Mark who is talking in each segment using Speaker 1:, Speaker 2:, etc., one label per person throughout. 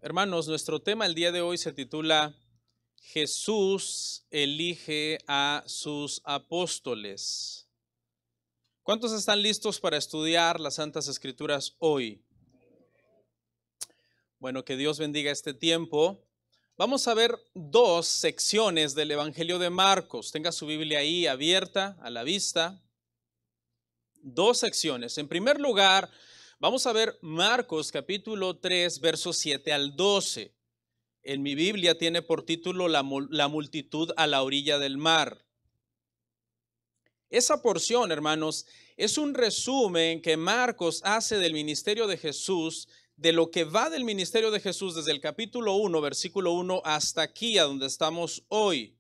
Speaker 1: Hermanos, nuestro tema el día de hoy se titula Jesús elige a sus apóstoles. ¿Cuántos están listos para estudiar las Santas Escrituras hoy? Bueno, que Dios bendiga este tiempo. Vamos a ver dos secciones del Evangelio de Marcos. Tenga su Biblia ahí abierta, a la vista. Dos secciones. En primer lugar, vamos a ver Marcos capítulo 3, versos 7 al 12. En mi Biblia tiene por título la multitud a la orilla del mar. Esa porción, hermanos, es un resumen que Marcos hace del ministerio de Jesús, de lo que va del ministerio de Jesús desde el capítulo 1, versículo 1 hasta aquí, a donde estamos hoy.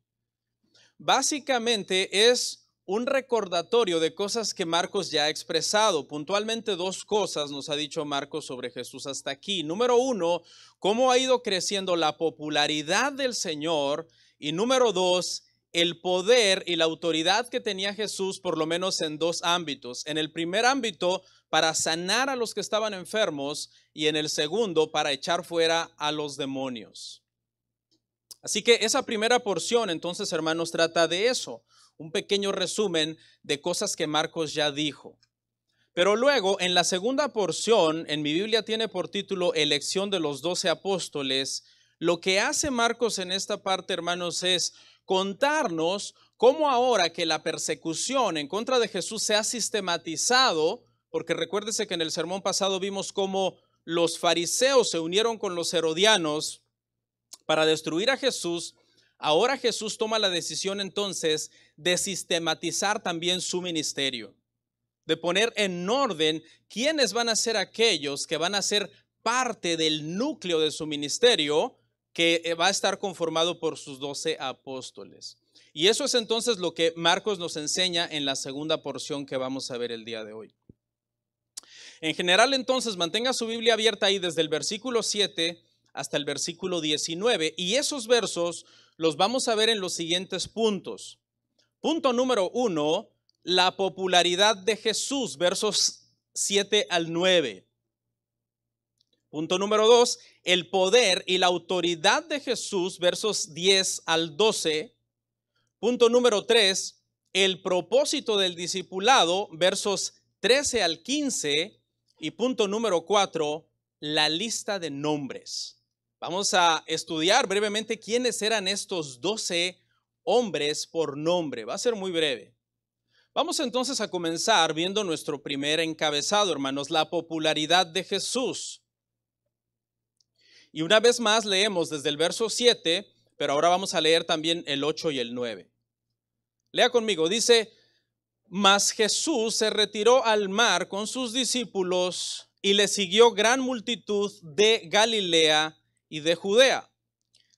Speaker 1: Básicamente es un recordatorio de cosas que Marcos ya ha expresado. Puntualmente dos cosas nos ha dicho Marcos sobre Jesús hasta aquí. Número uno, cómo ha ido creciendo la popularidad del Señor. Y número dos, el poder y la autoridad que tenía Jesús, por lo menos en dos ámbitos. En el primer ámbito, para sanar a los que estaban enfermos, y en el segundo, para echar fuera a los demonios. Así que esa primera porción, entonces, hermanos, trata de eso. Un pequeño resumen de cosas que Marcos ya dijo. Pero luego, en la segunda porción, en mi Biblia tiene por título Elección de los 12 apóstoles. Lo que hace Marcos en esta parte, hermanos, es contarnos cómo ahora que la persecución en contra de Jesús se ha sistematizado, porque recuérdese que en el sermón pasado vimos cómo los fariseos se unieron con los herodianos para destruir a Jesús. Ahora Jesús toma la decisión entonces de sistematizar también su ministerio, de poner en orden quiénes van a ser aquellos que van a ser parte del núcleo de su ministerio, que va a estar conformado por sus 12 apóstoles. Y eso es entonces lo que Marcos nos enseña en la segunda porción que vamos a ver el día de hoy. En general, entonces, mantenga su Biblia abierta ahí desde el versículo 7 hasta el versículo 19, y esos versos los vamos a ver en los siguientes puntos. Punto número 1, la popularidad de Jesús, versos 7 al 9. Punto número 2, el poder y la autoridad de Jesús, versos 10 al 12. Punto número 3, el propósito del discipulado, versos 13 al 15. Y punto número 4, la lista de nombres. Vamos a estudiar brevemente quiénes eran estos 12 hombres por nombre. Va a ser muy breve. Vamos entonces a comenzar viendo nuestro primer encabezado, hermanos, la popularidad de Jesús. Y una vez más leemos desde el verso 7, pero ahora vamos a leer también el 8 y el 9. Lea conmigo, dice: mas Jesús se retiró al mar con sus discípulos y le siguió gran multitud de Galilea y de Judea,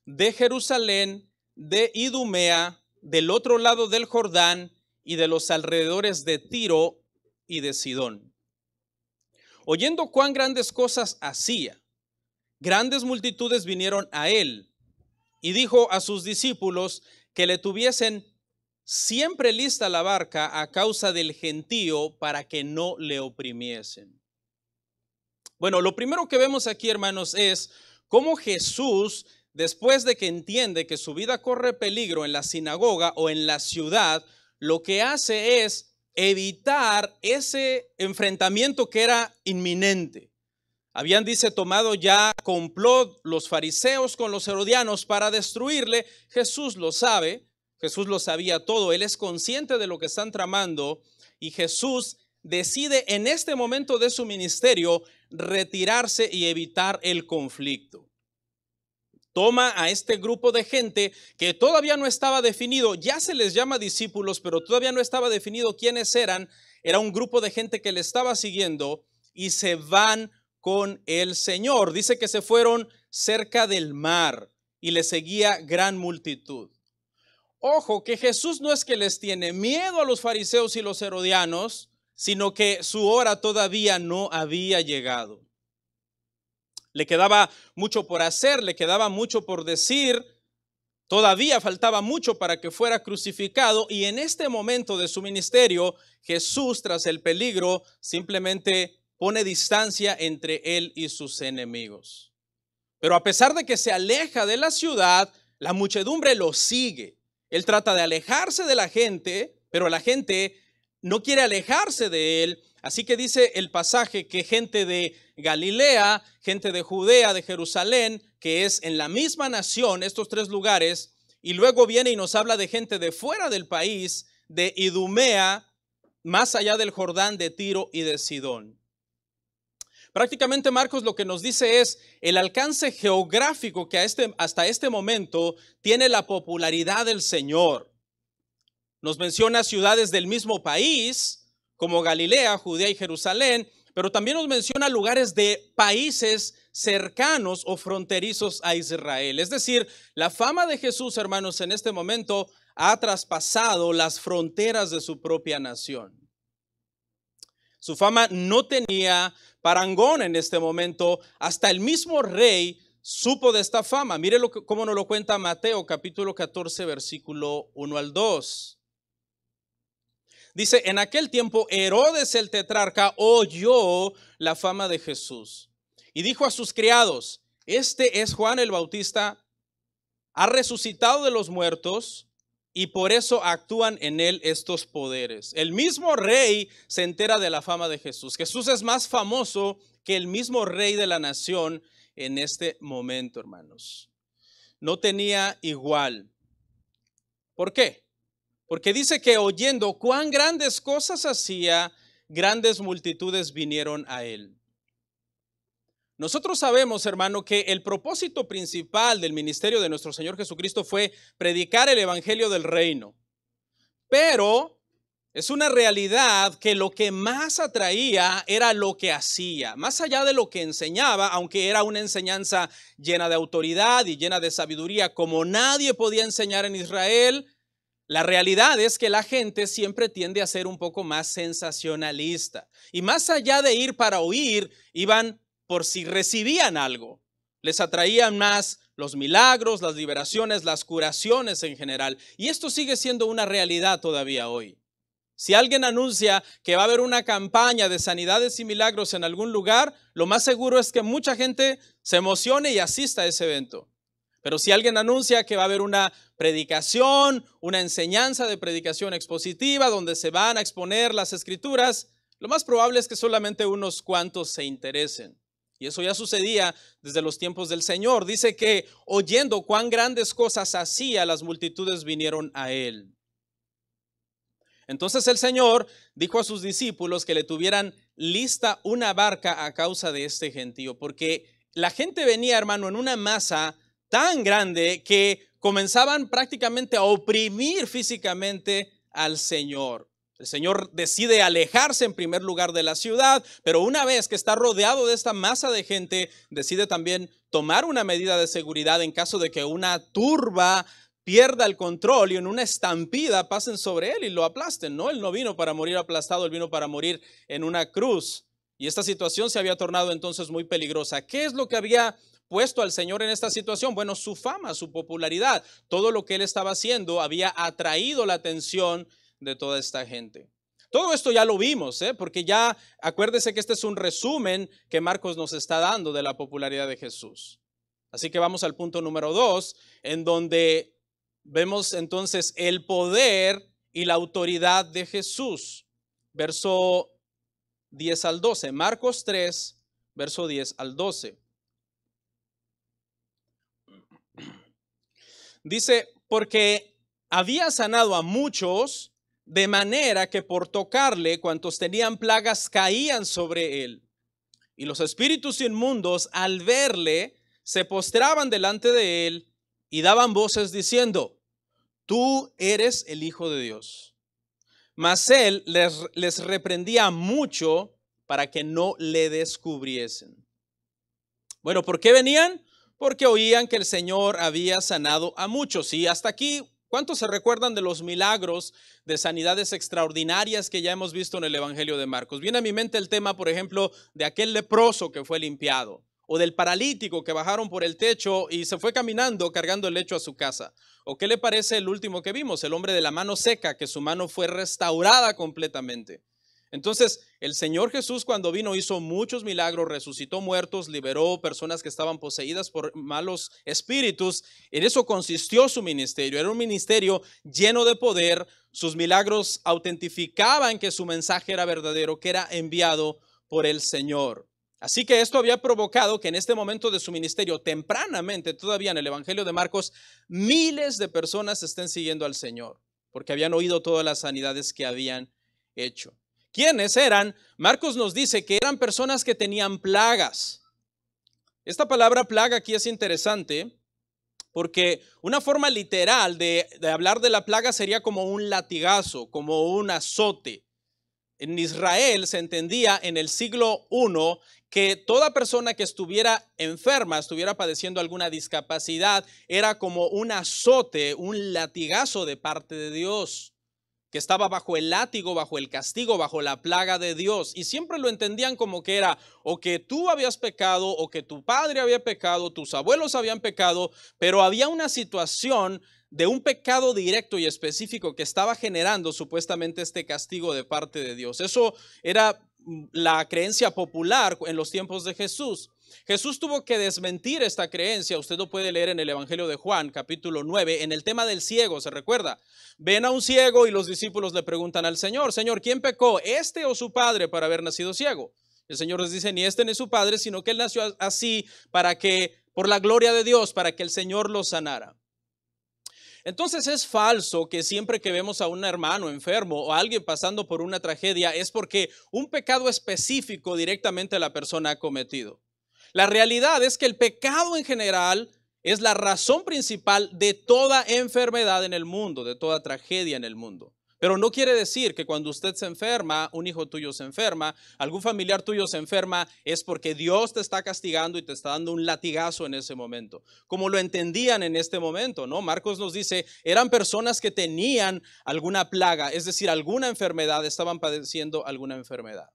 Speaker 1: de Jerusalén, de Idumea, del otro lado del Jordán y de los alrededores de Tiro y de Sidón. Oyendo cuán grandes cosas hacía, grandes multitudes vinieron a él, y dijo a sus discípulos que le tuviesen siempre lista la barca a causa del gentío, para que no le oprimiesen. Bueno, lo primero que vemos aquí, hermanos, es cómo Jesús, después de que entiende que su vida corre peligro en la sinagoga o en la ciudad, lo que hace es evitar ese enfrentamiento que era inminente. Habían, dice, tomado ya complot los fariseos con los herodianos para destruirle. Jesús lo sabe, Jesús lo sabía todo, él es consciente de lo que están tramando, y Jesús decide en este momento de su ministerio retirarse y evitar el conflicto. Toma a este grupo de gente que todavía no estaba definido, ya se les llama discípulos, pero todavía no estaba definido quiénes eran. Era un grupo de gente que le estaba siguiendo, y se van con el Señor. Dice que se fueron cerca del mar y le seguía gran multitud. Ojo, que Jesús no es que les tiene miedo a los fariseos y los herodianos, sino que su hora todavía no había llegado. Le quedaba mucho por hacer, le quedaba mucho por decir, todavía faltaba mucho para que fuera crucificado, y en este momento de su ministerio, Jesús, tras el peligro, simplemente pone distancia entre él y sus enemigos. Pero a pesar de que se aleja de la ciudad, la muchedumbre lo sigue. Él trata de alejarse de la gente, pero la gente no quiere alejarse de él. Así que dice el pasaje que gente de Galilea, gente de Judea, de Jerusalén, que es en la misma nación, estos tres lugares, y luego viene y nos habla de gente de fuera del país, de Idumea, más allá del Jordán, de Tiro y de Sidón. Prácticamente Marcos lo que nos dice es el alcance geográfico que hasta este momento tiene la popularidad del Señor. Nos menciona ciudades del mismo país, como Galilea, Judea y Jerusalén, pero también nos menciona lugares de países cercanos o fronterizos a Israel. Es decir, la fama de Jesús, hermanos, en este momento ha traspasado las fronteras de su propia nación. Su fama no tenía parangón en este momento. Hasta el mismo rey supo de esta fama. Mire cómo nos lo cuenta Mateo capítulo 14, versículo 1 al 2. Dice, en aquel tiempo Herodes el tetrarca oyó la fama de Jesús y dijo a sus criados, este es Juan el Bautista, ha resucitado de los muertos y por eso actúan en él estos poderes. El mismo rey se entera de la fama de Jesús. Jesús es más famoso que el mismo rey de la nación en este momento, hermanos. No tenía igual. ¿Por qué? Porque dice que oyendo cuán grandes cosas hacía, grandes multitudes vinieron a él. Nosotros sabemos, hermano, que el propósito principal del ministerio de nuestro Señor Jesucristo fue predicar el evangelio del reino. Pero es una realidad que lo que más atraía era lo que hacía. Más allá de lo que enseñaba, aunque era una enseñanza llena de autoridad y llena de sabiduría, como nadie podía enseñar en Israel, la realidad es que la gente siempre tiende a ser un poco más sensacionalista. Y más allá de ir para oír, iban por si recibían algo. Les atraían más los milagros, las liberaciones, las curaciones en general. Y esto sigue siendo una realidad todavía hoy. Si alguien anuncia que va a haber una campaña de sanidades y milagros en algún lugar, lo más seguro es que mucha gente se emocione y asista a ese evento. Pero si alguien anuncia que va a haber una predicación, una enseñanza de predicación expositiva donde se van a exponer las escrituras, lo más probable es que solamente unos cuantos se interesen. Y eso ya sucedía desde los tiempos del Señor. Dice que oyendo cuán grandes cosas hacía, las multitudes vinieron a él. Entonces el Señor dijo a sus discípulos que le tuvieran lista una barca a causa de este gentío, porque la gente venía, hermano, en una masa tan grande que comenzaban prácticamente a oprimir físicamente al Señor. El Señor decide alejarse en primer lugar de la ciudad, pero una vez que está rodeado de esta masa de gente, decide también tomar una medida de seguridad en caso de que una turba pierda el control y en una estampida pasen sobre él y lo aplasten, ¿no? Él no vino para morir aplastado, él vino para morir en una cruz. Y esta situación se había tornado entonces muy peligrosa. ¿Qué es lo que había puesto al Señor en esta situación? Bueno, su fama, su popularidad, todo lo que él estaba haciendo había atraído la atención de toda esta gente. Todo esto ya lo vimos, porque ya acuérdese que este es un resumen que Marcos nos está dando de la popularidad de Jesús. Así que vamos al punto número 2, en donde vemos entonces el poder y la autoridad de Jesús. Verso 10 al 12, Marcos 3, verso 10 al 12. Dice, porque había sanado a muchos, de manera que por tocarle, cuantos tenían plagas caían sobre él. Y los espíritus inmundos, al verle, se postraban delante de él y daban voces diciendo, tú eres el Hijo de Dios. Mas él les reprendía mucho para que no le descubriesen. Bueno, ¿por qué venían? Porque oían que el Señor había sanado a muchos. Y hasta aquí, ¿cuántos se recuerdan de los milagros de sanidades extraordinarias que ya hemos visto en el Evangelio de Marcos? Viene a mi mente el tema, por ejemplo, de aquel leproso que fue limpiado, o del paralítico que bajaron por el techo y se fue caminando cargando el lecho a su casa. ¿O qué le parece el último que vimos? El hombre de la mano seca, que su mano fue restaurada completamente. Entonces, el Señor Jesús cuando vino hizo muchos milagros, resucitó muertos, liberó personas que estaban poseídas por malos espíritus. En eso consistió su ministerio. Era un ministerio lleno de poder. Sus milagros autentificaban que su mensaje era verdadero, que era enviado por el Señor. Así que esto había provocado que en este momento de su ministerio, tempranamente, todavía en el Evangelio de Marcos, miles de personas estén siguiendo al Señor, porque habían oído todas las sanidades que habían hecho. ¿Quiénes eran? Marcos nos dice que eran personas que tenían plagas. Esta palabra plaga aquí es interesante porque una forma literal de hablar de la plaga sería como un latigazo, como un azote. En Israel se entendía en el siglo I que toda persona que estuviera enferma, estuviera padeciendo alguna discapacidad, era como un azote, un latigazo de parte de Dios, que estaba bajo el látigo, bajo el castigo, bajo la plaga de Dios. Y siempre lo entendían como que era o que tú habías pecado, o que tu padre había pecado, tus abuelos habían pecado, pero había una situación de un pecado directo y específico que estaba generando supuestamente este castigo de parte de Dios. Eso era la creencia popular en los tiempos de Jesús. Jesús tuvo que desmentir esta creencia. Usted lo puede leer en el Evangelio de Juan, capítulo 9, en el tema del ciego, ¿se recuerda? Ven a un ciego y los discípulos le preguntan al Señor, Señor, ¿quién pecó, este o su padre, para haber nacido ciego? El Señor les dice, ni este ni su padre, sino que él nació así para que, por la gloria de Dios, para que el Señor lo sanara. Entonces es falso que siempre que vemos a un hermano enfermo o a alguien pasando por una tragedia es porque un pecado específico directamente la persona ha cometido. La realidad es que el pecado en general es la razón principal de toda enfermedad en el mundo, de toda tragedia en el mundo. Pero no quiere decir que cuando usted se enferma, un hijo tuyo se enferma, algún familiar tuyo se enferma, es porque Dios te está castigando y te está dando un latigazo en ese momento. Como lo entendían en este momento, ¿no? Marcos nos dice, eran personas que tenían alguna plaga, es decir, alguna enfermedad, estaban padeciendo alguna enfermedad.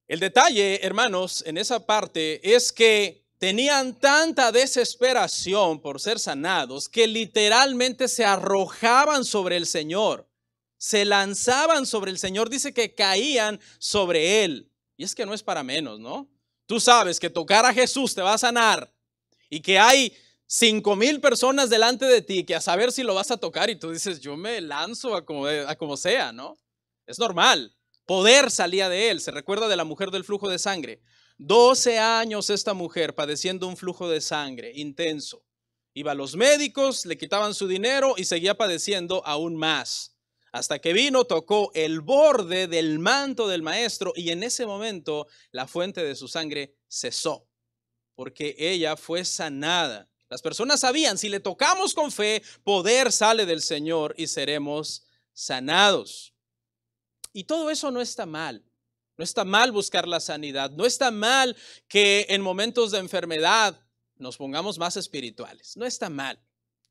Speaker 1: El detalle, hermanos, en esa parte es que tenían tanta desesperación por ser sanados que literalmente se arrojaban sobre el Señor, se lanzaban sobre el Señor, dice que caían sobre Él. Y es que no es para menos, ¿no? Tú sabes que tocar a Jesús te va a sanar y que hay 5,000 personas delante de ti que a saber si lo vas a tocar y tú dices, yo me lanzo a como sea, ¿no? Es normal. Poder salía de él. Se recuerda de la mujer del flujo de sangre. 12 años esta mujer padeciendo un flujo de sangre intenso. Iba a los médicos, le quitaban su dinero y seguía padeciendo aún más. Hasta que vino, tocó el borde del manto del maestro y en ese momento la fuente de su sangre cesó, porque ella fue sanada. Las personas sabían, si le tocamos con fe, poder sale del Señor y seremos sanados. Y todo eso no está mal. No está mal buscar la sanidad. No está mal que en momentos de enfermedad nos pongamos más espirituales. No está mal.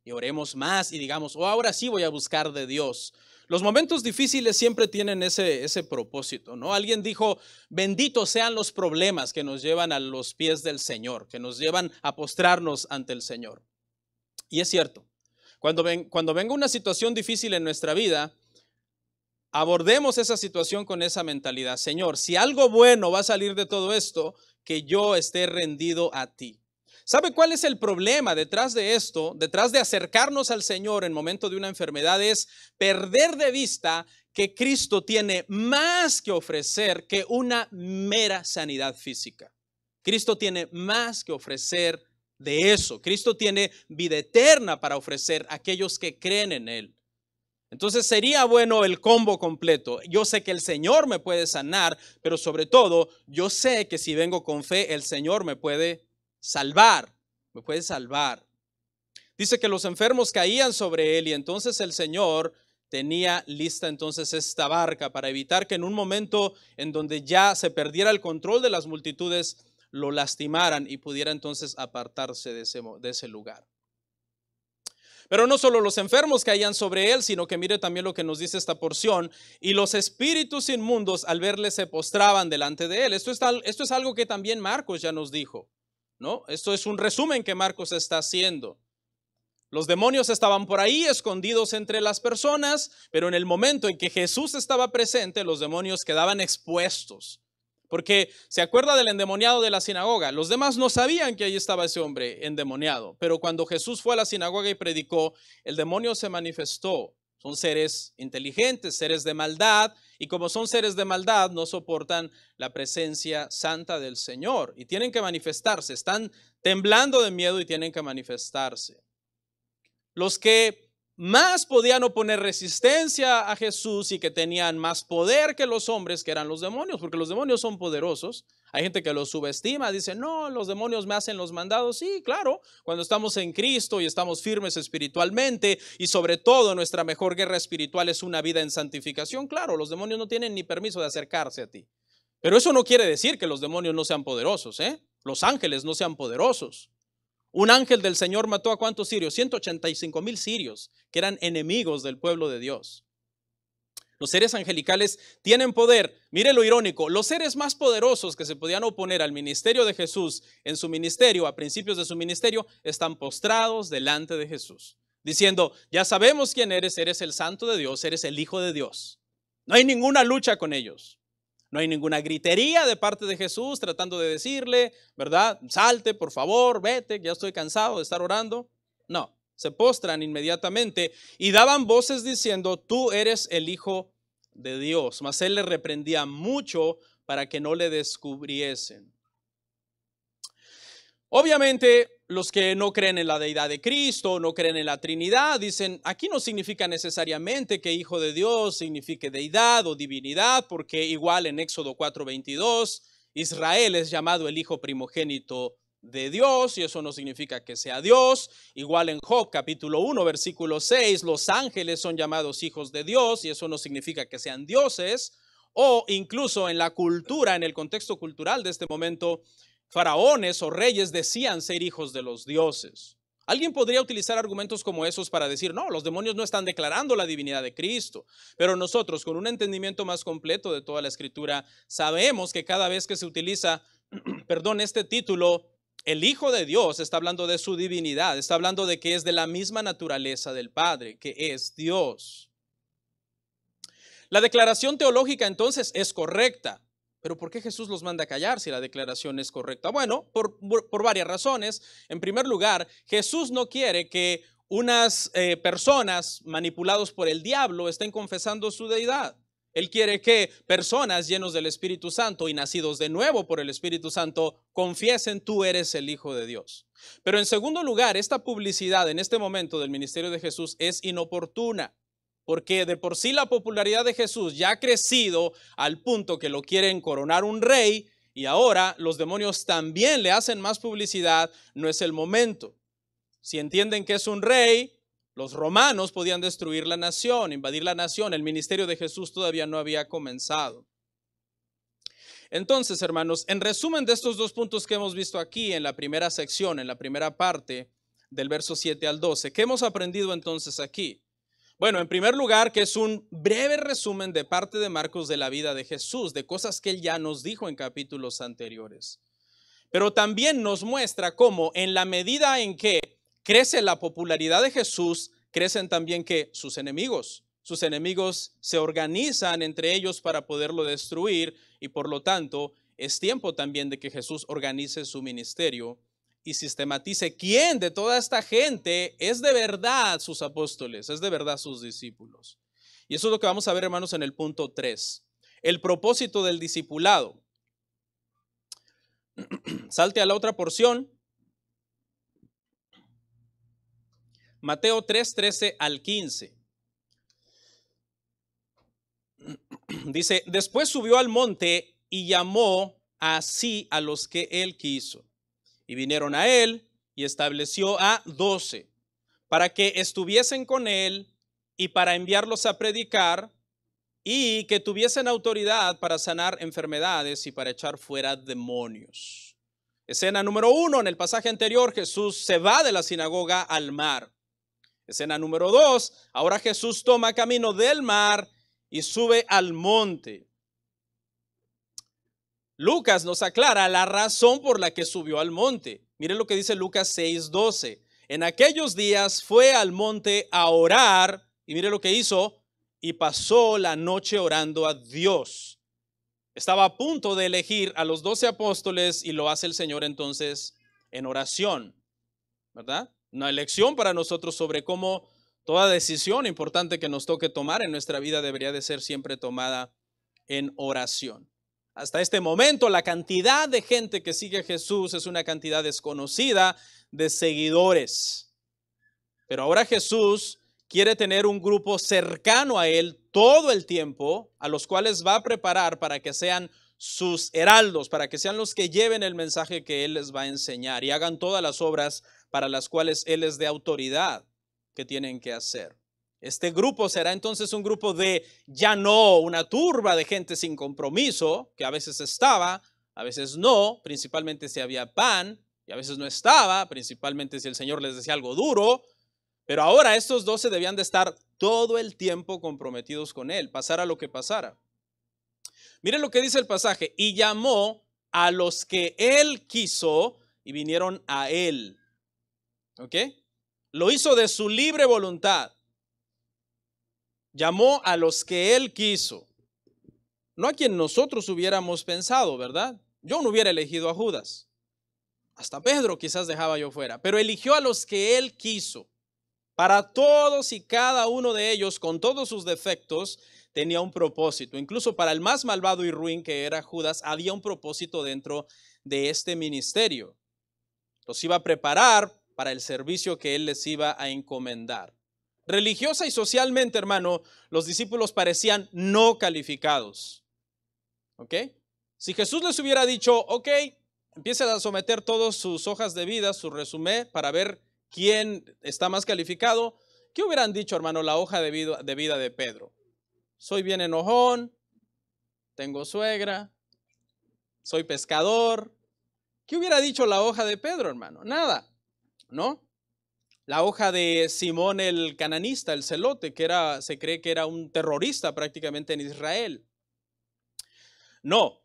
Speaker 1: Y oremos más y digamos, oh, ahora sí voy a buscar de Dios. Los momentos difíciles siempre tienen ese propósito, ¿no? Alguien dijo, benditos sean los problemas que nos llevan a los pies del Señor, que nos llevan a postrarnos ante el Señor. Y es cierto, cuando venga una situación difícil en nuestra vida, abordemos esa situación con esa mentalidad. Señor, si algo bueno va a salir de todo esto, que yo esté rendido a ti. ¿Sabe cuál es el problema detrás de esto? Detrás de acercarnos al Señor en momento de una enfermedad es perder de vista que Cristo tiene más que ofrecer que una mera sanidad física. Cristo tiene más que ofrecer de eso. Cristo tiene vida eterna para ofrecer a aquellos que creen en Él. Entonces sería bueno el combo completo. Yo sé que el Señor me puede sanar, pero sobre todo yo sé que si vengo con fe, el Señor me puede salvar, me puede salvar. Dice que los enfermos caían sobre él y entonces el Señor tenía lista entonces esta barca para evitar que en un momento en donde ya se perdiera el control de las multitudes, lo lastimaran y pudiera entonces apartarse de ese lugar. Pero no solo los enfermos caían sobre él, sino que mire también lo que nos dice esta porción. Y los espíritus inmundos al verle se postraban delante de él. Esto es algo que también Marcos ya nos dijo, ¿no? Esto es un resumen que Marcos está haciendo. Los demonios estaban por ahí escondidos entre las personas, pero en el momento en que Jesús estaba presente, los demonios quedaban expuestos. Porque se acuerda del endemoniado de la sinagoga. Los demás no sabían que ahí estaba ese hombre endemoniado, pero cuando Jesús fue a la sinagoga y predicó, el demonio se manifestó. Son seres inteligentes, seres de maldad, y como son seres de maldad, no soportan la presencia santa del Señor y tienen que manifestarse. Están temblando de miedo y tienen que manifestarse. Los que más podían oponer resistencia a Jesús y que tenían más poder que los hombres, que eran los demonios, porque los demonios son poderosos. Hay gente que los subestima, dice, no, los demonios me hacen los mandados. Sí, claro, cuando estamos en Cristo y estamos firmes espiritualmente y sobre todo nuestra mejor guerra espiritual es una vida en santificación, claro, los demonios no tienen ni permiso de acercarse a ti. Pero eso no quiere decir que los demonios no sean poderosos, ¿eh? Los ángeles no sean poderosos. Un ángel del Señor mató a ¿cuántos sirios? 185,000 sirios, que eran enemigos del pueblo de Dios. Los seres angelicales tienen poder. Mire lo irónico, los seres más poderosos que se podían oponer al ministerio de Jesús en su ministerio, a principios de su ministerio, están postrados delante de Jesús, diciendo, ya sabemos quién eres el Santo de Dios, eres el Hijo de Dios. No hay ninguna lucha con ellos. No hay ninguna gritería de parte de Jesús tratando de decirle, ¿verdad? Salte, por favor, vete, ya estoy cansado de estar orando. No, se postran inmediatamente y daban voces diciendo, tú eres el Hijo de Dios. Mas él le reprendía mucho para que no le descubriesen. Obviamente, los que no creen en la deidad de Cristo, no creen en la Trinidad, dicen, aquí no significa necesariamente que Hijo de Dios signifique deidad o divinidad, porque igual en Éxodo 4:22, Israel es llamado el hijo primogénito de Dios, y eso no significa que sea Dios. Igual en Job capítulo 1, versículo 6, los ángeles son llamados hijos de Dios, y eso no significa que sean dioses. O incluso en la cultura, en el contexto cultural de este momento, faraones o reyes decían ser hijos de los dioses. Alguien podría utilizar argumentos como esos para decir, no, los demonios no están declarando la divinidad de Cristo. Pero nosotros, con un entendimiento más completo de toda la Escritura, sabemos que cada vez que se utiliza, este título, el Hijo de Dios está hablando de su divinidad, está hablando de que es de la misma naturaleza del Padre, que es Dios. La declaración teológica entonces es correcta. Pero ¿por qué Jesús los manda a callar si la declaración es correcta? Bueno, por varias razones. En primer lugar, Jesús no quiere que unas personas manipulados por el diablo estén confesando su deidad. Él quiere que personas llenos del Espíritu Santo y nacidos de nuevo por el Espíritu Santo confiesen, tú eres el Hijo de Dios. Pero en segundo lugar, esta publicidad en este momento del ministerio de Jesús es inoportuna. Porque de por sí la popularidad de Jesús ya ha crecido al punto que lo quieren coronar un rey y ahora los demonios también le hacen más publicidad, no es el momento. Si entienden que es un rey, los romanos podían destruir la nación, invadir la nación, el ministerio de Jesús todavía no había comenzado. Entonces, hermanos, en resumen de estos dos puntos que hemos visto aquí en la primera sección, en la primera parte del verso 7 al 12, ¿qué hemos aprendido entonces aquí? Bueno, en primer lugar, que es un breve resumen de parte de Marcos de la vida de Jesús, de cosas que él ya nos dijo en capítulos anteriores. Pero también nos muestra cómo en la medida en que crece la popularidad de Jesús, crecen también que sus enemigos se organizan entre ellos para poderlo destruir y por lo tanto es tiempo también de que Jesús organice su ministerio y sistematice quién de toda esta gente es de verdad sus apóstoles, es de verdad sus discípulos. Y eso es lo que vamos a ver, hermanos, en el punto 3. El propósito del discipulado. Salte a la otra porción. Mateo 3, 13 al 15. Dice, después subió al monte y llamó así a los que él quiso. Y vinieron a él y estableció a 12 para que estuviesen con él y para enviarlos a predicar y que tuviesen autoridad para sanar enfermedades y para echar fuera demonios. Escena número 1, en el pasaje anterior, Jesús se va de la sinagoga al mar. Escena número 2, ahora Jesús toma camino del mar y sube al monte. Lucas nos aclara la razón por la que subió al monte. Miren lo que dice Lucas 6:12. en aquellos días fue al monte a orar, y mire lo que hizo, y pasó la noche orando a Dios. Estaba a punto de elegir a los 12 apóstoles y lo hace el Señor entonces en oración, ¿verdad? Una elección para nosotros sobre cómo toda decisión importante que nos toque tomar en nuestra vida debería de ser siempre tomada en oración. Hasta este momento, la cantidad de gente que sigue a Jesús es una cantidad desconocida de seguidores. Pero ahora Jesús quiere tener un grupo cercano a Él todo el tiempo, a los cuales va a preparar para que sean sus heraldos, para que sean los que lleven el mensaje que Él les va a enseñar y hagan todas las obras para las cuales Él les dé autoridad que tienen que hacer. Este grupo será entonces un grupo de ya no una turba de gente sin compromiso, que a veces estaba, a veces no, principalmente si había pan, y a veces no estaba, principalmente si el Señor les decía algo duro. Pero ahora estos 12 debían de estar todo el tiempo comprometidos con Él, pasara lo que pasara. Miren lo que dice el pasaje, y llamó a los que Él quiso y vinieron a Él. ¿Ok? Lo hizo de su libre voluntad. Llamó a los que Él quiso. No a quien nosotros hubiéramos pensado, ¿verdad? Yo no hubiera elegido a Judas. Hasta Pedro quizás dejaba yo fuera. Pero eligió a los que Él quiso. Para todos y cada uno de ellos, con todos sus defectos, tenía un propósito. Incluso para el más malvado y ruin que era Judas, había un propósito dentro de este ministerio. Los iba a preparar para el servicio que Él les iba a encomendar. Religiosa y socialmente, hermano, los discípulos parecían no calificados. ¿Ok? Si Jesús les hubiera dicho, ok, empiecen a someter todas sus hojas de vida, su resumen, para ver quién está más calificado, ¿qué hubieran dicho, hermano, la hoja de vida de Pedro? Soy bien enojón, tengo suegra, soy pescador. ¿Qué hubiera dicho la hoja de Pedro, hermano? Nada, ¿no? La hoja de Simón el cananista, el celote, que se cree que era un terrorista prácticamente en Israel. No,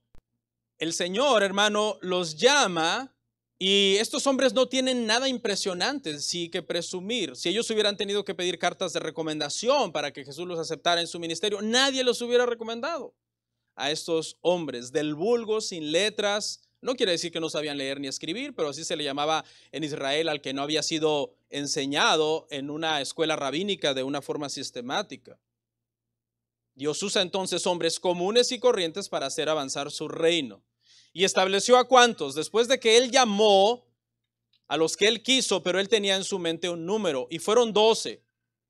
Speaker 1: el Señor, hermano, los llama y estos hombres no tienen nada impresionante sí que presumir. Si ellos hubieran tenido que pedir cartas de recomendación para que Jesús los aceptara en su ministerio, nadie los hubiera recomendado a estos hombres del vulgo, sin letras. No quiere decir que no sabían leer ni escribir, pero así se le llamaba en Israel al que no había sido enseñado en una escuela rabínica de una forma sistemática. Dios usa entonces hombres comunes y corrientes para hacer avanzar su reino. ¿Y estableció a cuántos? Después de que Él llamó a los que Él quiso, pero Él tenía en su mente un número, y fueron 12.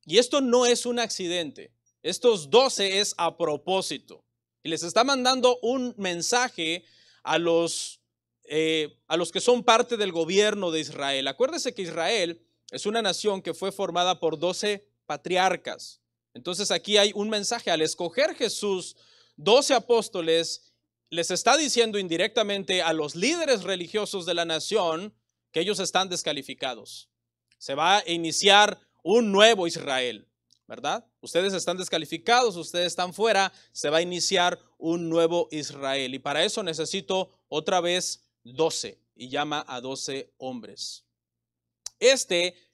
Speaker 1: Y esto no es un accidente. Estos 12 es a propósito. Y les está mandando un mensaje a los que son parte del gobierno de Israel. Acuérdese que Israel es una nación que fue formada por 12 patriarcas. Entonces aquí hay un mensaje. Al escoger Jesús 12 apóstoles, les está diciendo indirectamente a los líderes religiosos de la nación que ellos están descalificados. Se va a iniciar un nuevo Israel, ¿verdad? Ustedes están descalificados, ustedes están fuera, se va a iniciar un nuevo Israel. Y para eso necesito otra vez 12, y llama a 12 hombres.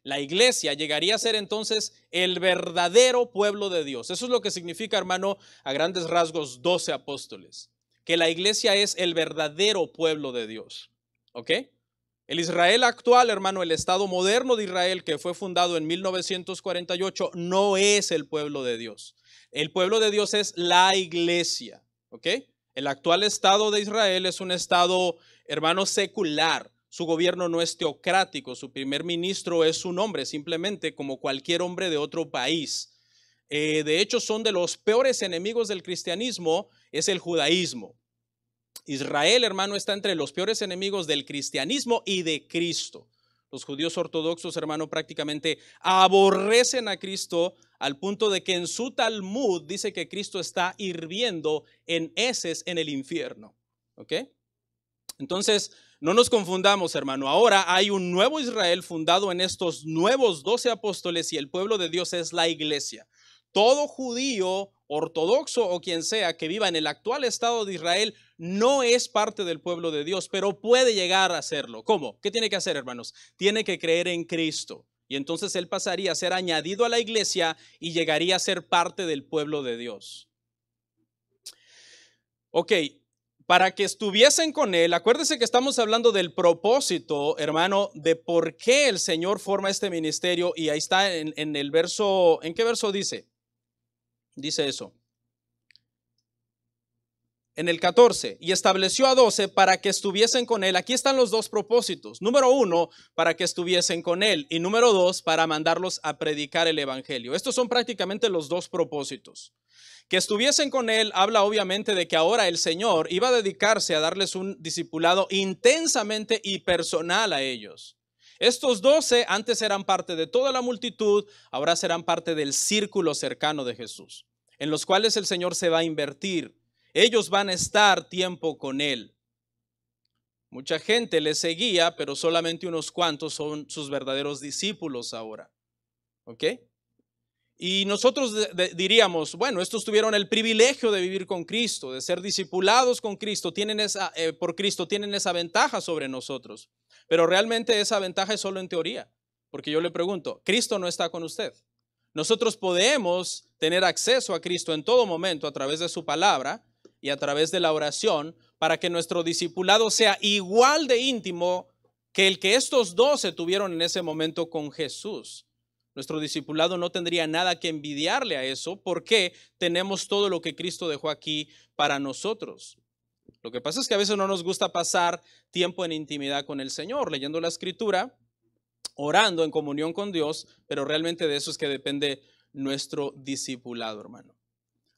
Speaker 1: La iglesia, llegaría a ser entonces el verdadero pueblo de Dios. Eso es lo que significa, hermano, a grandes rasgos, 12 apóstoles. Que la iglesia es el verdadero pueblo de Dios. ¿Ok? El Israel actual, hermano, el Estado moderno de Israel que fue fundado en 1948, no es el pueblo de Dios. El pueblo de Dios es la iglesia. ¿Ok? El actual Estado de Israel es un Estado, hermano, secular. Su gobierno no es teocrático, su primer ministro es un hombre, simplemente como cualquier hombre de otro país. De hecho, son de los peores enemigos del cristianismo, es el judaísmo. Israel, hermano, está entre los peores enemigos del cristianismo y de Cristo. Los judíos ortodoxos, hermano, prácticamente aborrecen a Cristo al punto de que en su Talmud dice que Cristo está hirviendo en heces en el infierno. ¿Ok? Entonces, no nos confundamos, hermano. Ahora hay un nuevo Israel fundado en estos nuevos 12 apóstoles y el pueblo de Dios es la iglesia. Todo judío, ortodoxo o quien sea que viva en el actual Estado de Israel no es parte del pueblo de Dios, pero puede llegar a serlo. ¿Cómo? ¿Qué tiene que hacer, hermanos? Tiene que creer en Cristo. Y entonces él pasaría a ser añadido a la iglesia y llegaría a ser parte del pueblo de Dios. Ok, para que estuviesen con él, acuérdense que estamos hablando del propósito, hermano, de por qué el Señor forma este ministerio. Y ahí está en el verso, ¿en qué verso dice? Dice eso. En el 14, y estableció a 12 para que estuviesen con él. Aquí están los dos propósitos. Número 1, para que estuviesen con él. Y número 2, para mandarlos a predicar el evangelio. Estos son prácticamente los dos propósitos. Que estuviesen con él habla obviamente de que ahora el Señor iba a dedicarse a darles un discipulado intensamente y personal a ellos. Estos 12 antes eran parte de toda la multitud, ahora serán parte del círculo cercano de Jesús, en los cuales el Señor se va a invertir. Ellos van a estar tiempo con él. Mucha gente le seguía, pero solamente unos cuantos son sus verdaderos discípulos ahora. ¿Ok? Y nosotros diríamos, bueno, estos tuvieron el privilegio de vivir con Cristo, de ser discipulados con Cristo, por Cristo, tienen esa ventaja sobre nosotros. Pero realmente esa ventaja es solo en teoría, porque yo le pregunto, ¿Cristo no está con usted? Nosotros podemos tener acceso a Cristo en todo momento a través de su palabra y a través de la oración para que nuestro discipulado sea igual de íntimo que el que estos 12 tuvieron en ese momento con Jesús. Nuestro discipulado no tendría nada que envidiarle a eso porque tenemos todo lo que Cristo dejó aquí para nosotros. Lo que pasa es que a veces no nos gusta pasar tiempo en intimidad con el Señor, leyendo la Escritura, orando en comunión con Dios, pero realmente de eso es que depende nuestro discipulado, hermano.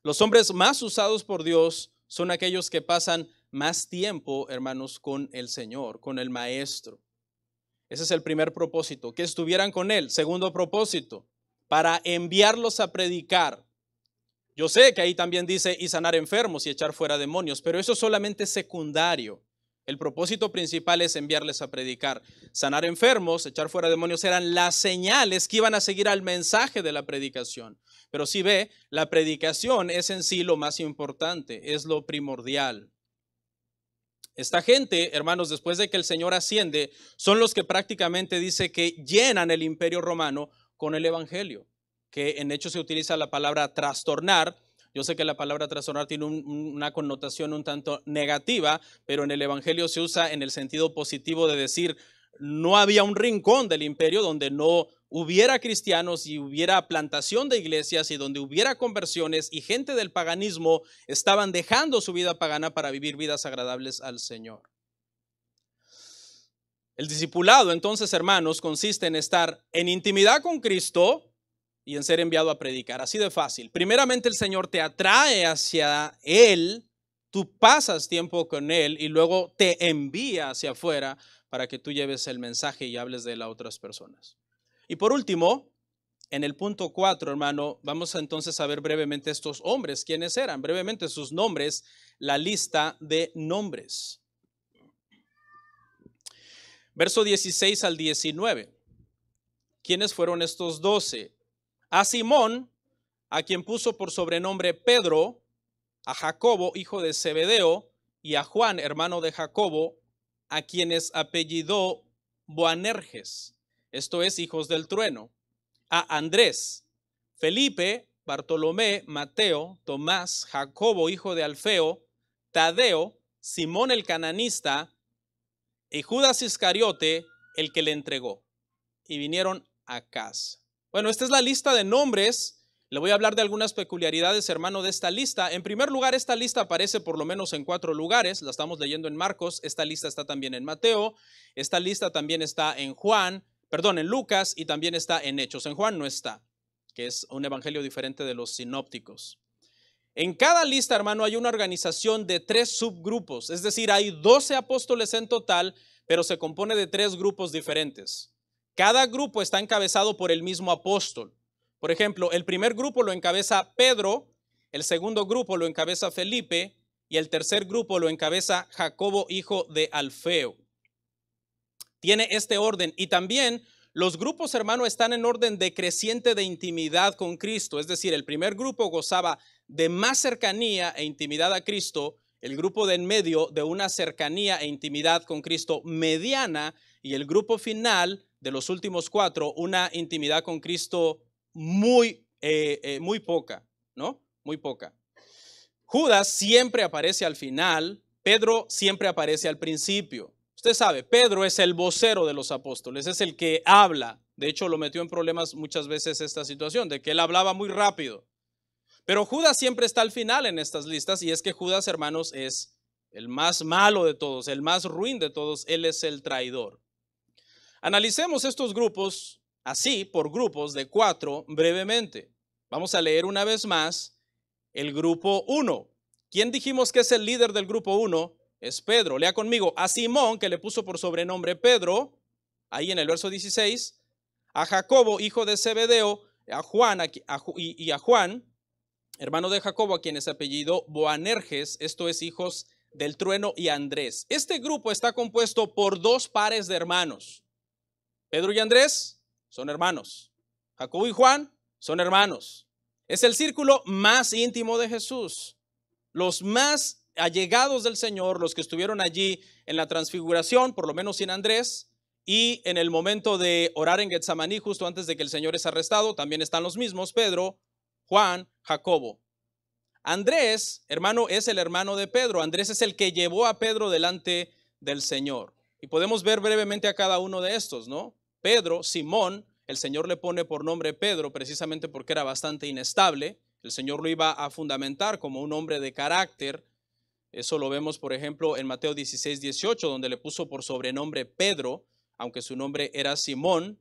Speaker 1: Los hombres más usados por Dios son aquellos que pasan más tiempo, hermanos, con el Señor, con el Maestro. Ese es el primer propósito, que estuvieran con él. Segundo propósito, para enviarlos a predicar. Yo sé que ahí también dice y sanar enfermos y echar fuera demonios, pero eso es solamente secundario. El propósito principal es enviarles a predicar. Sanar enfermos, echar fuera demonios eran las señales que iban a seguir al mensaje de la predicación. Pero si ve, la predicación es en sí lo más importante, es lo primordial. Esta gente, hermanos, después de que el Señor asciende, son los que prácticamente dice que llenan el imperio romano con el evangelio, que en hecho se utiliza la palabra trastornar. Yo sé que la palabra trastornar tiene una connotación un tanto negativa, pero en el evangelio se usa en el sentido positivo de decir, no había un rincón del imperio donde no hubiera cristianos y hubiera plantación de iglesias y donde hubiera conversiones y gente del paganismo estaban dejando su vida pagana para vivir vidas agradables al Señor. El discipulado, entonces, hermanos, consiste en estar en intimidad con Cristo y en ser enviado a predicar. Así de fácil. Primeramente el Señor te atrae hacia Él, tú pasas tiempo con Él y luego te envía hacia afuera para que tú lleves el mensaje y hables de él a otras personas. Y por último, en el punto 4, hermano, vamos entonces a ver brevemente estos hombres, quiénes eran, brevemente sus nombres, la lista de nombres. Verso 16 al 19. ¿Quiénes fueron estos 12? A Simón, a quien puso por sobrenombre Pedro, a Jacobo, hijo de Zebedeo, y a Juan, hermano de Jacobo, a quienes apellidó Boanerges, esto es, hijos del trueno, a Andrés, Felipe, Bartolomé, Mateo, Tomás, Jacobo, hijo de Alfeo, Tadeo, Simón el cananista y Judas Iscariote, el que le entregó. Y vinieron a casa. Bueno, esta es la lista de nombres. Le voy a hablar de algunas peculiaridades, hermano, de esta lista. En primer lugar, esta lista aparece por lo menos en 4 lugares. La estamos leyendo en Marcos. Esta lista está también en Mateo. Esta lista también está en en Lucas, y también está en Hechos. En Juan no está, que es un evangelio diferente de los sinópticos. En cada lista, hermano, hay una organización de 3 subgrupos. Es decir, hay 12 apóstoles en total, pero se compone de 3 grupos diferentes. Cada grupo está encabezado por el mismo apóstol. Por ejemplo, el primer grupo lo encabeza Pedro, el segundo grupo lo encabeza Felipe y el tercer grupo lo encabeza Jacobo, hijo de Alfeo. Tiene este orden, y también los grupos, hermano, están en orden decreciente de intimidad con Cristo. Es decir, el primer grupo gozaba de más cercanía e intimidad a Cristo el grupo de en medio de una cercanía e intimidad con Cristo mediana, y el grupo final de los últimos 4, una intimidad con Cristo muy poca, ¿no? Muy poca. Judas siempre aparece al final, Pedro siempre aparece al principio. Usted sabe, Pedro es el vocero de los apóstoles, es el que habla. De hecho, lo metió en problemas muchas veces esta situación, de que él hablaba muy rápido. Pero Judas siempre está al final en estas listas, y es que Judas, hermanos, es el más malo de todos, el más ruin de todos. Él es el traidor. Analicemos estos grupos así, por grupos de 4 brevemente. Vamos a leer una vez más el grupo 1. ¿Quién dijimos que es el líder del grupo 1? Es Pedro. Lea conmigo: a Simón, que le puso por sobrenombre Pedro, ahí en el verso 16, a Jacobo, hijo de Zebedeo, a Juan y a Juan, hermano de Jacobo, a quien es apellido Boanerges, esto es, hijos del trueno, y Andrés. Este grupo está compuesto por 2 pares de hermanos. Pedro y Andrés son hermanos. Jacobo y Juan son hermanos. Es el círculo más íntimo de Jesús. Los más allegados del Señor, los que estuvieron allí en la transfiguración, por lo menos sin Andrés, y en el momento de orar en Getsemaní, justo antes de que el Señor es arrestado, también están los mismos: Pedro, Juan, Jacobo. Andrés, hermano, es el hermano de Pedro. Andrés es el que llevó a Pedro delante del Señor. Y podemos ver brevemente a cada uno de estos, ¿no? Pedro, Simón, el Señor le pone por nombre Pedro precisamente porque era bastante inestable. El Señor lo iba a fundamentar como un hombre de carácter. Eso lo vemos, por ejemplo, en Mateo 16, 18, donde le puso por sobrenombre Pedro, aunque su nombre era Simón.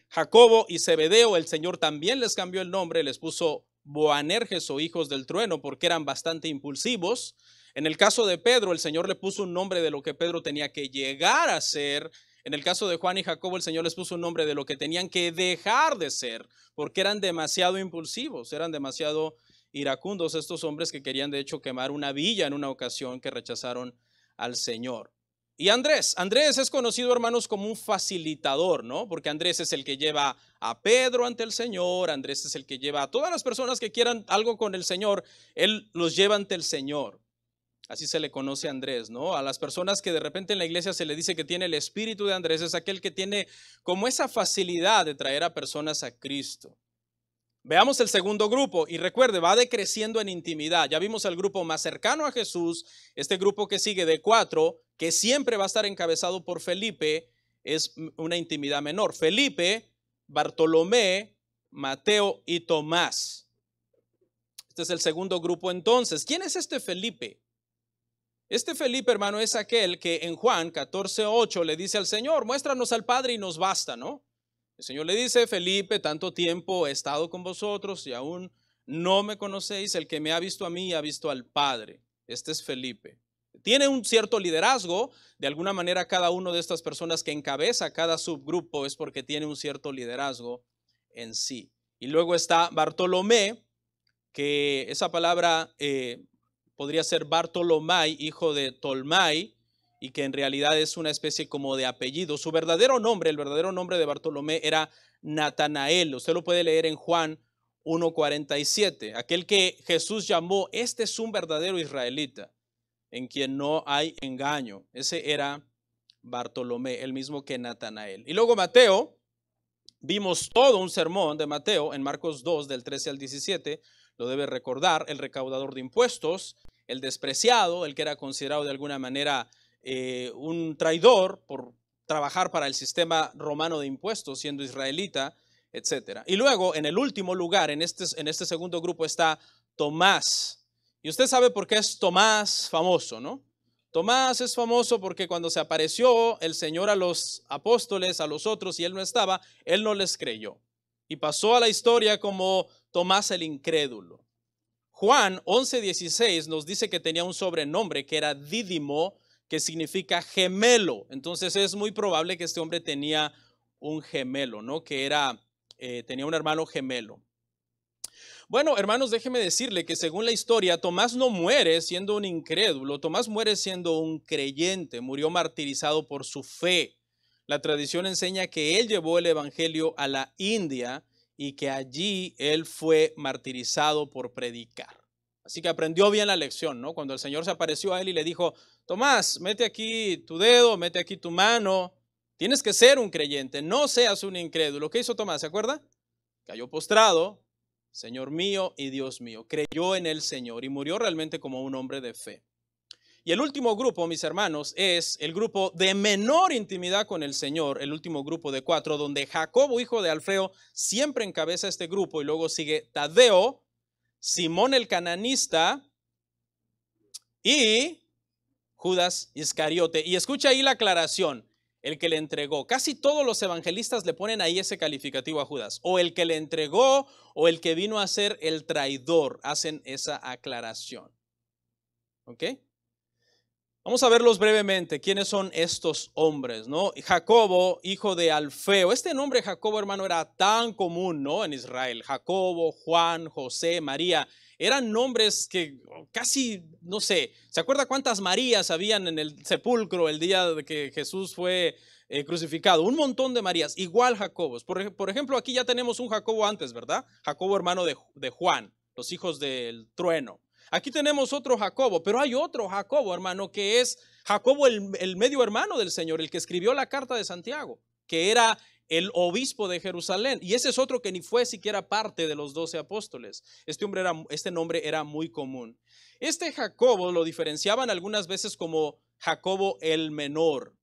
Speaker 1: Jacobo y Zebedeo, el Señor también les cambió el nombre, les puso Boanerges, o hijos del trueno, porque eran bastante impulsivos. En el caso de Pedro, el Señor le puso un nombre de lo que Pedro tenía que llegar a ser. En el caso de Juan y Jacobo, el Señor les puso un nombre de lo que tenían que dejar de ser, porque eran demasiado impulsivos, eran demasiado iracundos estos hombres, que querían de hecho quemar una villa en una ocasión, que rechazaron al Señor. Y Andrés es conocido, hermanos, como un facilitador, ¿no? Porque Andrés es el que lleva a Pedro ante el Señor. Andrés es el que lleva a todas las personas que quieran algo con el Señor, él los lleva ante el Señor. Así se le conoce a Andrés, ¿no? A las personas que de repente en la iglesia se le dice que tiene el espíritu de Andrés, es aquel que tiene como esa facilidad de traer a personas a Cristo. Veamos el segundo grupo, y recuerde, va decreciendo en intimidad. Ya vimos el grupo más cercano a Jesús. Este grupo que sigue de 4, que siempre va a estar encabezado por Felipe, es una intimidad menor. Felipe, Bartolomé, Mateo y Tomás. Este es el segundo grupo entonces. ¿Quién es este Felipe? Este Felipe, hermano, es aquel que en Juan 14:8 le dice al Señor: muéstranos al Padre y nos basta, ¿no? El Señor le dice: Felipe, tanto tiempo he estado con vosotros y aún no me conocéis. El que me ha visto a mí ha visto al Padre. Este es Felipe. Tiene un cierto liderazgo. De alguna manera, cada una de estas personas que encabeza cada subgrupo es porque tiene un cierto liderazgo en sí. Y luego está Bartolomé, que esa palabra podría ser Bartolomai, hijo de Tolmai, y que en realidad es una especie como de apellido. Su verdadero nombre, el verdadero nombre de Bartolomé, era Natanael. Usted lo puede leer en Juan 1:47. Aquel que Jesús llamó: este es un verdadero israelita, en quien no hay engaño. Ese era Bartolomé, el mismo que Natanael. Y luego Mateo, vimos todo un sermón de Mateo en Marcos 2, del 13 al 17. Lo debe recordar: el recaudador de impuestos, el despreciado, el que era considerado de alguna manera un traidor por trabajar para el sistema romano de impuestos, siendo israelita, etc. Y luego, en el último lugar, en este segundo grupo, está Tomás. Y usted sabe por qué es Tomás famoso, ¿no? Tomás es famoso porque cuando se apareció el Señor a los apóstoles, a los otros, y él no estaba, él no les creyó. Y pasó a la historia como Tomás el incrédulo. Juan 11:16 nos dice que tenía un sobrenombre que era Dídimo, que significa gemelo. Entonces es muy probable que este hombre tenía un gemelo, ¿no? Que tenía un hermano gemelo. Bueno, hermanos, déjeme decirle que según la historia, Tomás no muere siendo un incrédulo. Tomás muere siendo un creyente, murió martirizado por su fe. La tradición enseña que él llevó el evangelio a la India y que allí él fue martirizado por predicar. Así que aprendió bien la lección, ¿no? Cuando el Señor se apareció a él y le dijo, Tomás, mete aquí tu dedo, mete aquí tu mano. Tienes que ser un creyente, no seas un incrédulo. ¿Qué hizo Tomás? ¿Se acuerda? Cayó postrado, Señor mío y Dios mío. Creyó en el Señor y murió realmente como un hombre de fe. Y el último grupo, mis hermanos, es el grupo de menor intimidad con el Señor, el último grupo de 4, donde Jacobo, hijo de Alfeo, siempre encabeza este grupo y luego sigue Tadeo, Simón el cananista y Judas Iscariote. Y escucha ahí la aclaración, el que le entregó. Casi todos los evangelistas le ponen ahí ese calificativo a Judas, o el que le entregó o el que vino a ser el traidor, hacen esa aclaración. ¿Ok? Vamos a verlos brevemente. ¿Quiénes son estos hombres, no? Jacobo, hijo de Alfeo. Este nombre Jacobo, hermano, era tan común, ¿no? En Israel. Jacobo, Juan, José, María. Eran nombres que casi, no sé, ¿se acuerda cuántas Marías habían en el sepulcro el día de que Jesús fue crucificado? Un montón de Marías, igual Jacobos. Por ejemplo, aquí ya tenemos un Jacobo antes, ¿verdad? Jacobo, hermano de Juan, los hijos del trueno. Aquí tenemos otro Jacobo, pero hay otro Jacobo, hermano, que es Jacobo, el medio hermano del Señor, el que escribió la carta de Santiago, que era el obispo de Jerusalén. Y ese es otro que ni fue siquiera parte de los 12 apóstoles. Este nombre era muy común. Este Jacobo lo diferenciaban algunas veces como Jacobo el menor.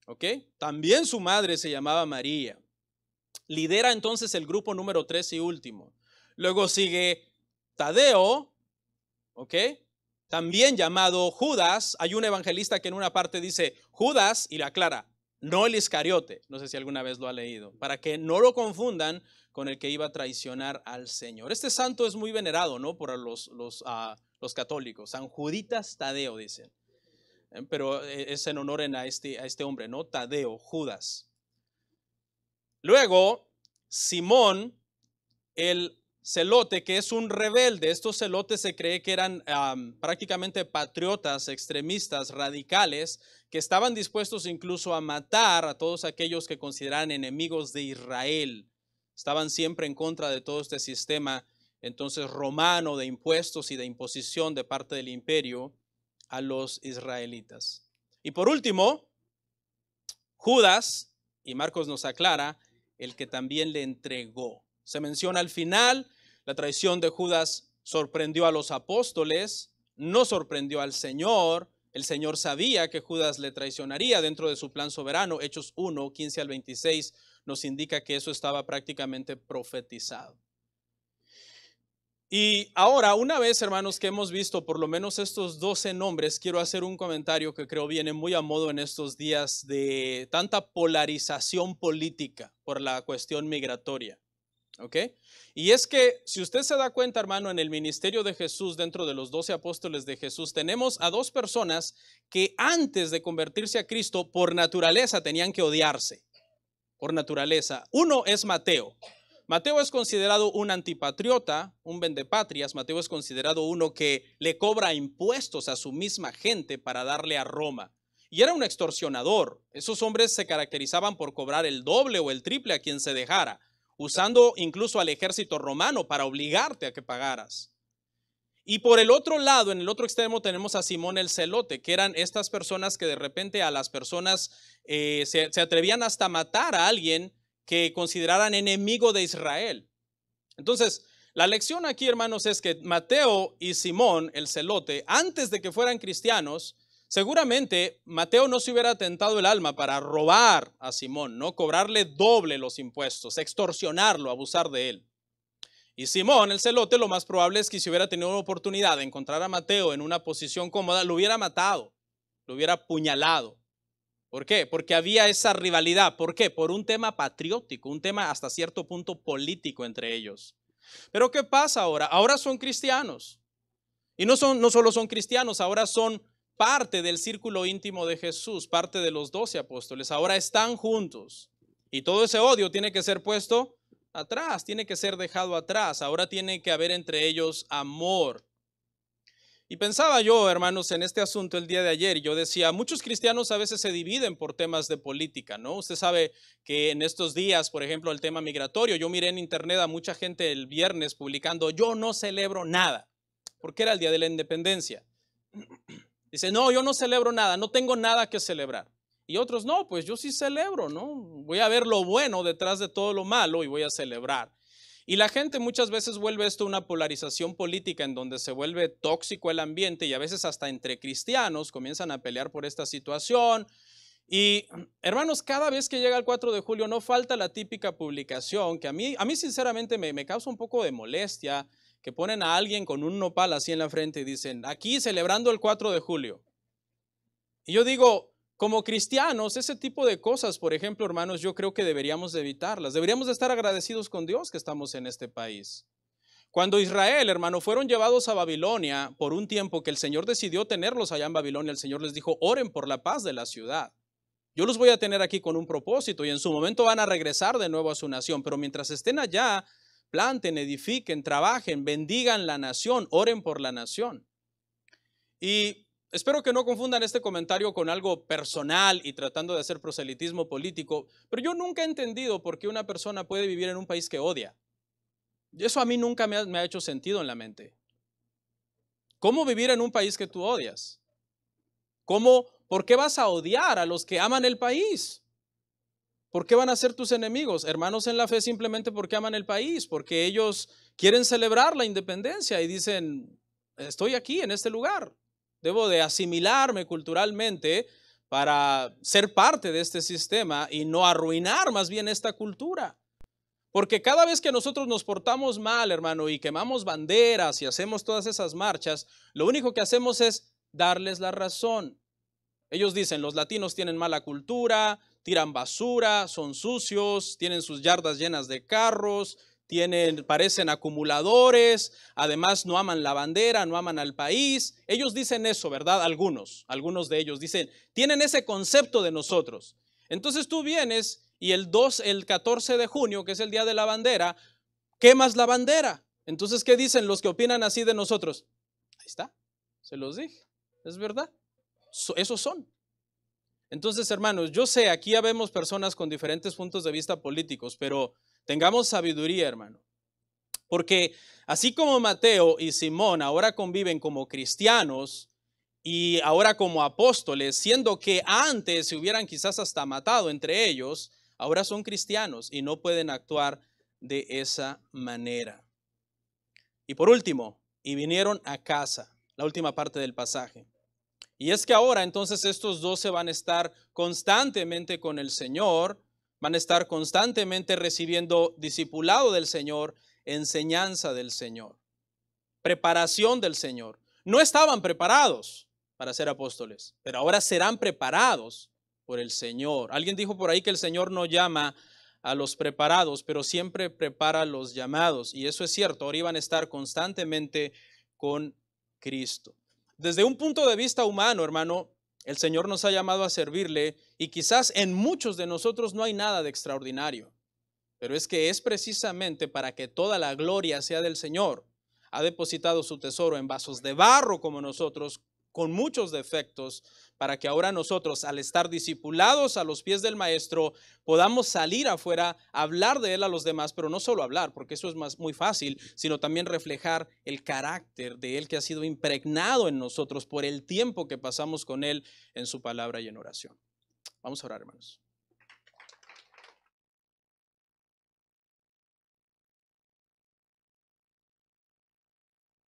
Speaker 1: ¿Ok? También su madre se llamaba María. Lidera entonces el grupo número 3 y último. Luego sigue Tadeo. ¿Ok? También llamado Judas. Hay un evangelista que en una parte dice Judas y le aclara, no el Iscariote. No sé si alguna vez lo ha leído. Para que no lo confundan con el que iba a traicionar al Señor. Este santo es muy venerado, ¿no? Por los católicos. San Juditas Tadeo, dicen. Pero es en honor a este hombre, ¿no? Tadeo, Judas. Luego, Simón, el celote, que es un rebelde. Estos celotes se cree que eran prácticamente patriotas, extremistas, radicales, que estaban dispuestos incluso a matar a todos aquellos que consideraban enemigos de Israel. Estaban siempre en contra de todo este sistema entonces romano de impuestos y de imposición de parte del imperio a los israelitas. Y por último, Judas, y Marcos nos aclara, el que también le entregó. Se menciona al final, la traición de Judas sorprendió a los apóstoles, no sorprendió al Señor. El Señor sabía que Judas le traicionaría dentro de su plan soberano. Hechos 1, 15 al 26 nos indica que eso estaba prácticamente profetizado. Y ahora, una vez, hermanos, que hemos visto por lo menos estos 12 nombres, quiero hacer un comentario que creo viene muy a modo en estos días de tanta polarización política por la cuestión migratoria. ¿Ok? Y es que si usted se da cuenta, hermano, en el ministerio de Jesús, dentro de los 12 apóstoles de Jesús, tenemos a dos personas que antes de convertirse a Cristo, por naturaleza tenían que odiarse. Por naturaleza. Uno es Mateo. Mateo es considerado un antipatriota, un vendepatrias. Mateo es considerado uno que le cobra impuestos a su misma gente para darle a Roma. Y era un extorsionador. Esos hombres se caracterizaban por cobrar el doble o el triple a quien se dejara, usando incluso al ejército romano para obligarte a que pagaras. Y por el otro lado, en el otro extremo, tenemos a Simón el Celote, que eran estas personas que de repente a las personas se atrevían hasta matar a alguien que consideraran enemigo de Israel. Entonces, la lección aquí, hermanos, es que Mateo y Simón el Celote, antes de que fueran cristianos, seguramente Mateo no se hubiera tentado el alma para robar a Simón, ¿no? Cobrarle doble los impuestos, extorsionarlo, abusar de él. Y Simón, el celote, lo más probable es que si hubiera tenido una oportunidad de encontrar a Mateo en una posición cómoda, lo hubiera matado, lo hubiera apuñalado. ¿Por qué? Porque había esa rivalidad. ¿Por qué? Por un tema patriótico, un tema hasta cierto punto político entre ellos. Pero ¿qué pasa ahora? Ahora son cristianos. Y no solo son cristianos, ahora son parte del círculo íntimo de Jesús, parte de los 12 apóstoles. Ahora están juntos. Y todo ese odio tiene que ser puesto atrás, tiene que ser dejado atrás. Ahora tiene que haber entre ellos amor. Y pensaba yo, hermanos, en este asunto el día de ayer, y yo decía, muchos cristianos a veces se dividen por temas de política, ¿no? Usted sabe que en estos días, por ejemplo, el tema migratorio, yo miré en internet a mucha gente el viernes publicando, yo no celebro nada. porque era el día de la independencia. Dice, no, yo no celebro nada, no tengo nada que celebrar. Y otros, no, pues yo sí celebro, ¿no? Voy a ver lo bueno detrás de todo lo malo y voy a celebrar. Y la gente muchas veces vuelve esto una polarización política en donde se vuelve tóxico el ambiente y a veces hasta entre cristianos comienzan a pelear por esta situación. Y hermanos, cada vez que llega el 4 de julio no falta la típica publicación que a mí sinceramente me causa un poco de molestia, que ponen a alguien con un nopal así en la frente y dicen, aquí celebrando el 4 de julio. Y yo digo, como cristianos, ese tipo de cosas, por ejemplo, hermanos, yo creo que deberíamos de evitarlas. Deberíamos de estar agradecidos con Dios que estamos en este país. Cuando Israel, hermano, fueron llevados a Babilonia por un tiempo que el Señor decidió tenerlos allá en Babilonia, el Señor les dijo, oren por la paz de la ciudad. Yo los voy a tener aquí con un propósito y en su momento van a regresar de nuevo a su nación, pero mientras estén allá, planten, edifiquen, trabajen, bendigan la nación, oren por la nación. Y espero que no confundan este comentario con algo personal y tratando de hacer proselitismo político, pero yo nunca he entendido por qué una persona puede vivir en un país que odia. Y eso a mí nunca me ha hecho sentido en la mente. ¿Cómo vivir en un país que tú odias? ¿Por qué vas a odiar a los que aman el país? ¿Por qué van a ser tus enemigos? Hermanos en la fe simplemente porque aman el país, porque ellos quieren celebrar la independencia y dicen, estoy aquí en este lugar, debo de asimilarme culturalmente para ser parte de este sistema y no arruinar más bien esta cultura. Porque cada vez que nosotros nos portamos mal, hermano, y quemamos banderas y hacemos todas esas marchas, lo único que hacemos es darles la razón. Ellos dicen, los latinos tienen mala cultura, tiran basura, son sucios, tienen sus yardas llenas de carros, parecen acumuladores, además no aman la bandera, no aman al país. Ellos dicen eso, ¿verdad? Algunos de ellos dicen, tienen ese concepto de nosotros. Entonces tú vienes y el 14 de junio, que es el día de la bandera, quemas la bandera. Entonces, ¿qué dicen los que opinan así de nosotros? Ahí está, se los dije, es verdad. Esos son. Entonces, hermanos, yo sé, aquí ya vemos personas con diferentes puntos de vista políticos, pero tengamos sabiduría, hermano. Porque así como Mateo y Simón ahora conviven como cristianos y ahora como apóstoles, siendo que antes se hubieran quizás hasta matado entre ellos, ahora son cristianos y no pueden actuar de esa manera. Y por último, y vinieron a casa, la última parte del pasaje. Y es que ahora entonces estos 12 van a estar constantemente con el Señor, van a estar constantemente recibiendo discipulado del Señor, enseñanza del Señor, preparación del Señor. No estaban preparados para ser apóstoles, pero ahora serán preparados por el Señor. Alguien dijo por ahí que el Señor no llama a los preparados, pero siempre prepara a los llamados. Y eso es cierto, ahora iban a estar constantemente con Cristo. Desde un punto de vista humano, hermano, el Señor nos ha llamado a servirle y quizás en muchos de nosotros no hay nada de extraordinario, pero es que es precisamente para que toda la gloria sea del Señor. Ha depositado su tesoro en vasos de barro como nosotros, con muchos defectos, para que ahora nosotros, al estar discipulados a los pies del Maestro, podamos salir afuera, hablar de Él a los demás, pero no solo hablar, porque eso es muy fácil, sino también reflejar el carácter de Él que ha sido impregnado en nosotros por el tiempo que pasamos con Él en su palabra y en oración. Vamos a orar, hermanos.